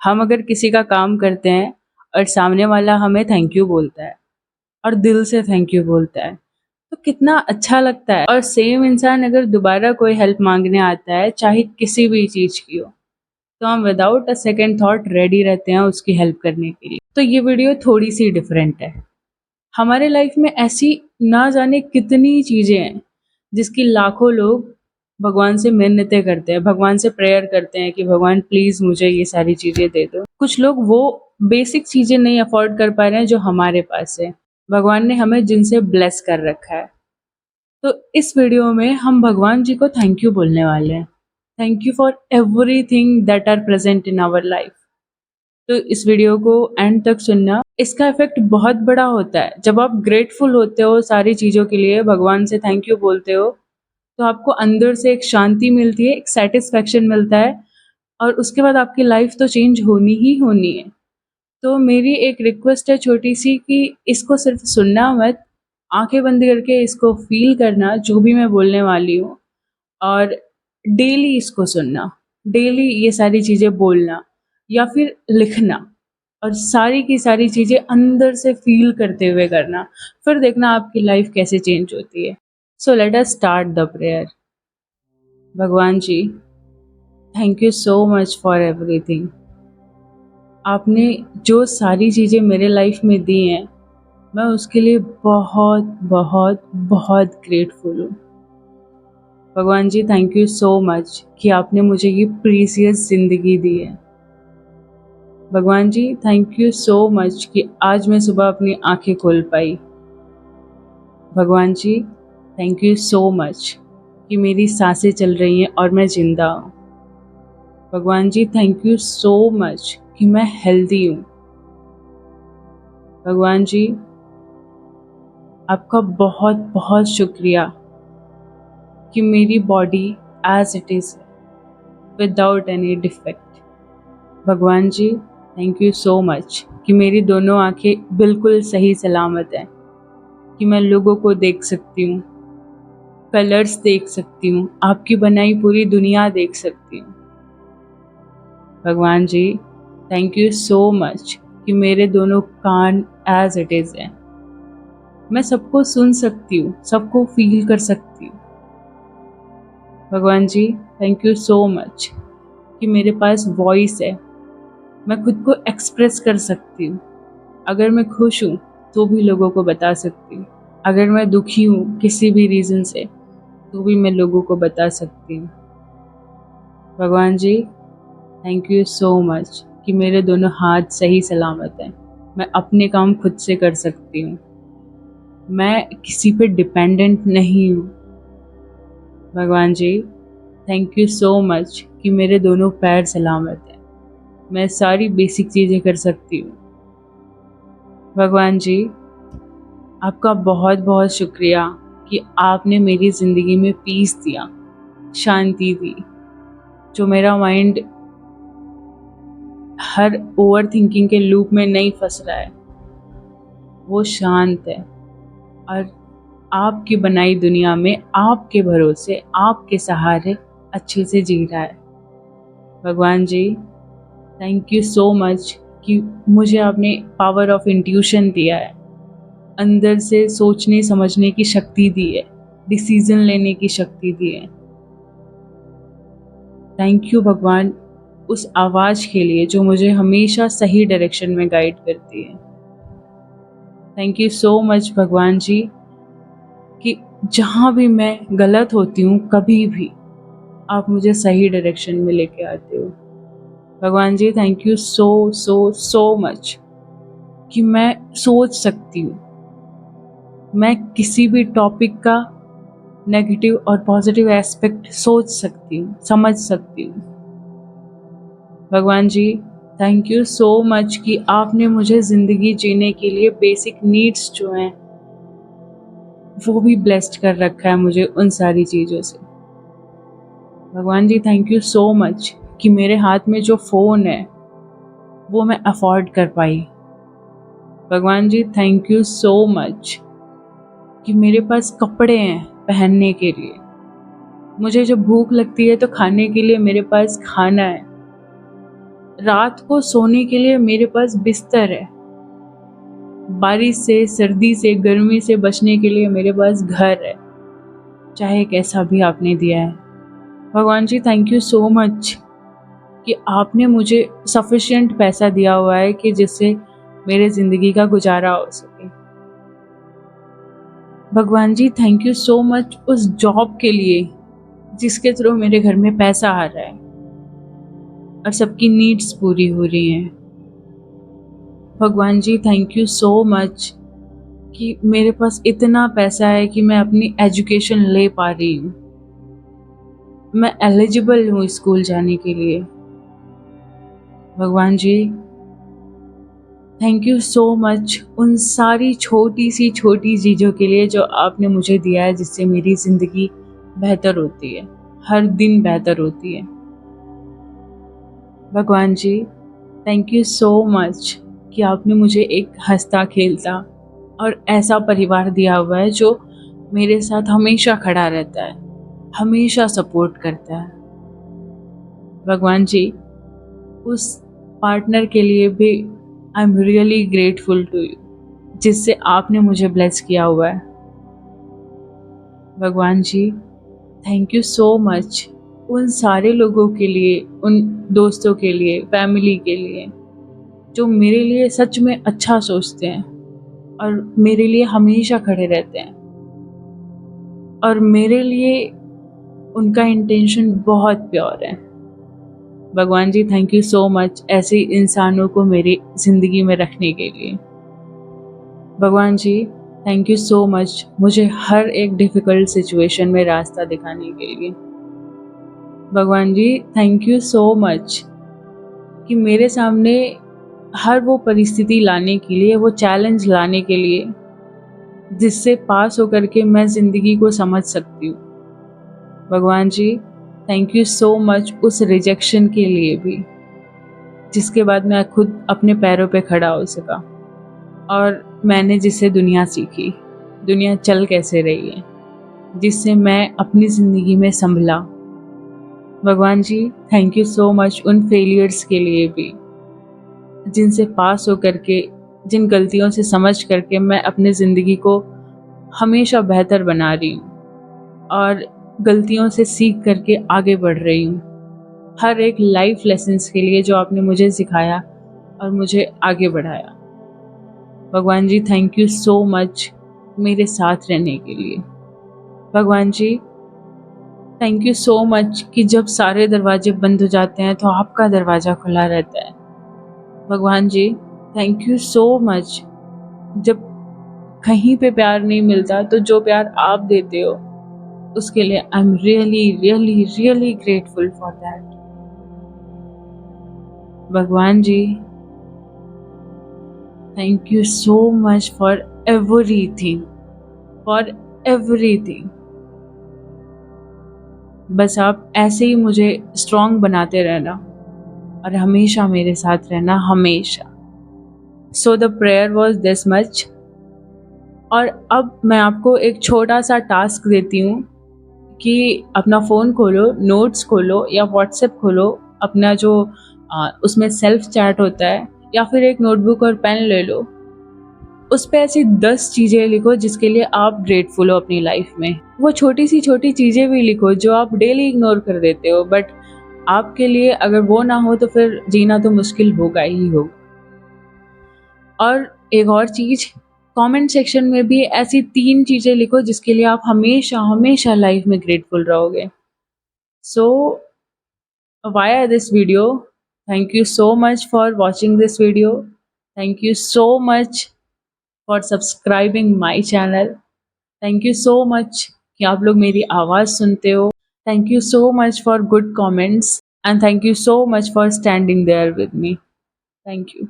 हम अगर किसी का काम करते हैं और सामने वाला हमें थैंक यू बोलता है और दिल से थैंक यू बोलता है तो कितना अच्छा लगता है। और सेम इंसान अगर दोबारा कोई हेल्प मांगने आता है चाहे किसी भी चीज की हो तो हम without a second thought ready रहते हैं उसकी हेल्प करने के लिए। तो ये वीडियो थोड़ी सी डिफरेंट है। हमारे लाइफ में ऐसी ना जाने कितनी चीजें हैं जिसकी लाखों लोग भगवान से मिन्नतें करते हैं, भगवान से प्रेयर करते हैं कि भगवान प्लीज मुझे ये सारी चीजें दे दो। कुछ लोग वो बेसिक चीजें नहीं अफोर्ड कर पा रहे हैं जो हमारे पास है, भगवान ने हमें जिनसे ब्लेस कर रखा है। तो इस वीडियो में हम भगवान जी को थैंक यू बोलने वाले हैं। Thank you for everything that are present in our life. तो इस वीडियो को एंड तक सुनना, इसका इफेक्ट बहुत बड़ा होता है। जब आप ग्रेटफुल होते हो सारी चीज़ों के लिए, भगवान से थैंक यू बोलते हो, तो आपको अंदर से एक शांति मिलती है, एक सेटिस्फेक्शन मिलता है और उसके बाद आपकी लाइफ तो चेंज होनी ही होनी है। तो मेरी एक रिक्वेस्ट है छोटी सी कि इसको सिर्फ सुनना मत, आंखें बंद करके इसको फील करना जो भी मैं बोलने वाली हूँ, और डेली इसको सुनना, डेली ये सारी चीज़ें बोलना या फिर लिखना और सारी की सारी चीज़ें अंदर से फील करते हुए करना। फिर देखना आपकी लाइफ कैसे चेंज होती है। So let us start the prayer. भगवान जी, thank you so much for everything. आपने जो सारी चीज़ें मेरे लाइफ में दी हैं मैं उसके लिए बहुत बहुत बहुत ग्रेटफुल हूँ। भगवान जी, थैंक यू सो मच कि आपने मुझे ये प्रीसियस ज़िंदगी दी है। भगवान जी, थैंक यू सो मच कि आज मैं सुबह अपनी आंखें खोल पाई। भगवान जी, थैंक यू सो मच कि मेरी सांसें चल रही हैं और मैं जिंदा हूँ। भगवान जी, थैंक यू सो मच कि मैं हेल्दी हूँ। भगवान जी, आपका बहुत बहुत शुक्रिया कि मेरी body as it is without any defect. भगवान जी, थैंक यू सो मच कि मेरी दोनों आंखें बिल्कुल सही सलामत हैं, कि मैं लोगों को देख सकती हूँ, कलर्स देख सकती हूँ, आपकी बनाई पूरी दुनिया देख सकती हूँ। भगवान जी, थैंक यू सो मच कि मेरे दोनों कान एज इट इज़ हैं, मैं सबको सुन सकती हूँ, सबको फील कर सकती हूँ। भगवान जी, थैंक यू सो मच कि मेरे पास वॉइस है, मैं खुद को एक्सप्रेस कर सकती हूँ। अगर मैं खुश हूँ तो भी लोगों को बता सकती हूँ, अगर मैं दुखी हूँ किसी भी रीज़न से तो भी मैं लोगों को बता सकती हूँ। भगवान जी, थैंक यू सो मच कि मेरे दोनों हाथ सही सलामत हैं, मैं अपने काम खुद से कर सकती हूँ, मैं किसी पे डिपेंडेंट नहीं हूँ। भगवान जी, थैंक यू सो मच कि मेरे दोनों पैर सलामत हैं, मैं सारी बेसिक चीज़ें कर सकती हूँ। भगवान जी, आपका बहुत बहुत शुक्रिया कि आपने मेरी ज़िंदगी में पीस दिया, शांति दी। जो मेरा माइंड हर ओवर थिंकिंग के लूप में नहीं फंस रहा है, वो शांत है और आपकी बनाई दुनिया में आपके भरोसे, आपके सहारे अच्छे से जी रहा है। भगवान जी, थैंक यू सो मच कि मुझे आपने पावर ऑफ इंट्यूशन दिया है, अंदर से सोचने समझने की शक्ति दी है, डिसीजन लेने की शक्ति दी है। थैंक यू भगवान उस आवाज़ के लिए जो मुझे हमेशा सही डायरेक्शन में गाइड करती है। थैंक यू सो मच भगवान जी कि जहाँ भी मैं गलत होती हूँ कभी भी आप मुझे सही डायरेक्शन में लेके आते हो। भगवान जी, thank you so so so much कि मैं सोच सकती हूँ, मैं किसी भी टॉपिक का नेगेटिव और पॉजिटिव एस्पेक्ट सोच सकती हूँ, समझ सकती हूँ। भगवान जी, थैंक यू सो मच कि आपने मुझे ज़िंदगी जीने के लिए बेसिक नीड्स जो हैं वो भी ब्लेस्ड कर रखा है मुझे उन सारी चीज़ों से। भगवान जी, थैंक यू सो मच कि मेरे हाथ में जो फ़ोन है वो मैं अफोर्ड कर पाई। भगवान जी, थैंक यू सो मच कि मेरे पास कपड़े हैं पहनने के लिए, मुझे जब भूख लगती है तो खाने के लिए मेरे पास खाना है, रात को सोने के लिए मेरे पास बिस्तर है, बारिश से, सर्दी से, गर्मी से बचने के लिए मेरे पास घर है, चाहे कैसा भी आपने दिया है। भगवान जी थैंक यू सो मच कि आपने मुझे सफिशिएंट पैसा दिया हुआ है कि जिससे मेरे ज़िंदगी का गुजारा हो सके। भगवान जी थैंक यू सो मच उस जॉब के लिए जिसके थ्रू मेरे घर में पैसा आ रहा है और सबकी नीड्स पूरी हो रही हैं। भगवान जी थैंक यू सो मच कि मेरे पास इतना पैसा है कि मैं अपनी एजुकेशन ले पा रही हूँ, मैं एलिजिबल हूँ स्कूल जाने के लिए। भगवान जी थैंक यू सो मच उन सारी छोटी सी छोटी चीज़ों के लिए जो आपने मुझे दिया है, जिससे मेरी ज़िंदगी बेहतर होती है, हर दिन बेहतर होती है। भगवान जी थैंक यू सो मच कि आपने मुझे एक हंसता खेलता और ऐसा परिवार दिया हुआ है जो मेरे साथ हमेशा खड़ा रहता है, हमेशा सपोर्ट करता है। भगवान जी उस पार्टनर के लिए भी I am really grateful to you, जिससे आपने मुझे ब्लेस किया हुआ है। भगवान जी थैंक यू सो मच उन सारे लोगों के लिए, उन दोस्तों के लिए, फैमिली के लिए जो मेरे लिए सच में अच्छा सोचते हैं और मेरे लिए हमेशा खड़े रहते हैं, और मेरे लिए उनका इंटेंशन बहुत प्योर है। भगवान जी थैंक यू सो मच ऐसे इंसानों को मेरी ज़िंदगी में रखने के लिए। भगवान जी थैंक यू सो मच मुझे हर एक डिफ़िकल्ट सिचुएशन में रास्ता दिखाने के लिए। भगवान जी थैंक यू सो मच कि मेरे सामने हर वो परिस्थिति लाने के लिए, वो चैलेंज लाने के लिए जिससे पास होकर के मैं ज़िंदगी को समझ सकती हूँ। भगवान जी थैंक यू सो मच उस रिजेक्शन के लिए भी, जिसके बाद मैं खुद अपने पैरों पे खड़ा हो सका और मैंने जिससे दुनिया सीखी, दुनिया चल कैसे रही है, जिससे मैं अपनी ज़िंदगी में संभला। भगवान जी थैंक यू सो मच उन फेलियर्स के लिए भी, जिनसे पास होकर के, जिन गलतियों से समझ करके मैं अपनी ज़िंदगी को हमेशा बेहतर बना रही हूँ और गलतियों से सीख करके आगे बढ़ रही हूँ। हर एक लाइफ लेसन्स के लिए जो आपने मुझे सिखाया और मुझे आगे बढ़ाया। भगवान जी थैंक यू सो मच मेरे साथ रहने के लिए। भगवान जी थैंक यू सो मच कि जब सारे दरवाजे बंद हो जाते हैं तो आपका दरवाज़ा खुला रहता है। भगवान जी थैंक यू सो मच जब कहीं पे प्यार नहीं मिलता तो जो प्यार आप देते हो उसके लिए I am really really really grateful for that. भगवान जी thank you so much for everything, for everything. बस आप ऐसे ही मुझे स्ट्रॉन्ग बनाते रहना और हमेशा मेरे साथ रहना, हमेशा। So the prayer was this much. और अब मैं आपको एक छोटा सा टास्क देती हूँ कि अपना फ़ोन खोलो, नोट्स खोलो या व्हाट्सएप खोलो, अपना जो उसमें सेल्फ चैट होता है, या फिर एक नोटबुक और पेन ले लो, उस पे ऐसी 10 चीज़ें लिखो जिसके लिए आप ग्रेटफुल हो अपनी लाइफ में। वो छोटी सी छोटी चीज़ें भी लिखो जो आप डेली इग्नोर कर देते हो, बट आपके लिए अगर वो ना हो तो फिर जीना तो मुश्किल होगा ही होगा। और एक और चीज़, कमेंट सेक्शन में भी ऐसी 3 चीज़ें लिखो जिसके लिए आप हमेशा हमेशा लाइफ में ग्रेटफुल रहोगे। So via this video, thank you so much for watching this video, thank you so much for subscribing my channel, thank you so much कि आप लोग मेरी आवाज़ सुनते हो, thank you so much for good comments and thank you so much for standing there with me. Thank you.